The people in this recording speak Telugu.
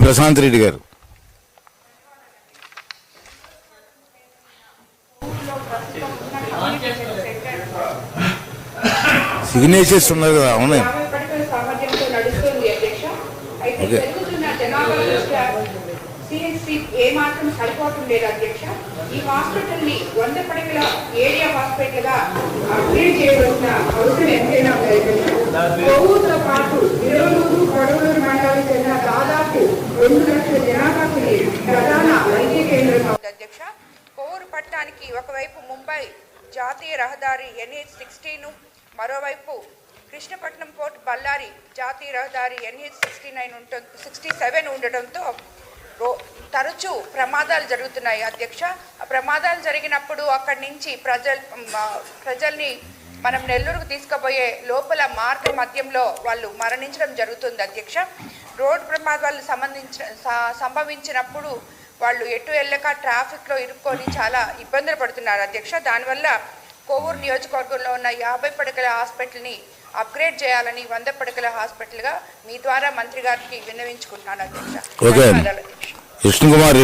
ప్రశాంత్ రెడ్డి గారు. సిగ్నేచర్స్ ఉన్నారు కదా, ఉన్నాయి. ఓకే, ఏ మాత్రం సరిపోవటం లేదు అధ్యక్ష. ఈ హాస్పిటల్ ని 100 పడకల ఏరియా హాస్పిటల్ గా అప్గ్రేడ్ చేయవలసిన అవసరం ఎంతైనా కొవ్వూరుతో పాటు తిరువూరు కొడవలూరు మండలానికి చెందిన దాదాపు 2 లక్షల జనాభాకి ప్రధాన వైద్య కేంద్రం అధ్యక్ష. కొవ్వూరు పట్టణానికి ఒకవైపు ముంబై జాతీయ రహదారి NH-16, మరోవైపు కృష్ణపట్నం పోర్ట్ బళ్ళారి జాతీయ రహదారి NH-67 ఉండటంతో తరచూ ప్రమాదాలు జరుగుతున్నాయి అధ్యక్ష. ఆ ప్రమాదాలు జరిగినప్పుడు అక్కడి నుంచి ప్రజల్ని మనం నెల్లూరుకు తీసుకుపోయే లోపల మార్గ మధ్యంలో వాళ్ళు మరణించడం జరుగుతుంది అధ్యక్ష. రోడ్డు ప్రమాదాలు సంభవించినప్పుడు వాళ్ళు ఎటు వెళ్ళక ట్రాఫిక్లో ఇరుక్కొని చాలా ఇబ్బందులు పడుతున్నారు అధ్యక్ష. దానివల్ల కొవ్వూరు నియోజకవర్గంలో ఉన్న 50 పడకల హాస్పిటల్ని అప్గ్రేడ్ చేయాలని 100 పడకల హాస్పిటల్గా మీ ద్వారా మంత్రి గారికి విన్నవించుకుంటున్నాను అధ్యక్ష. కృష్ణ కుమార్.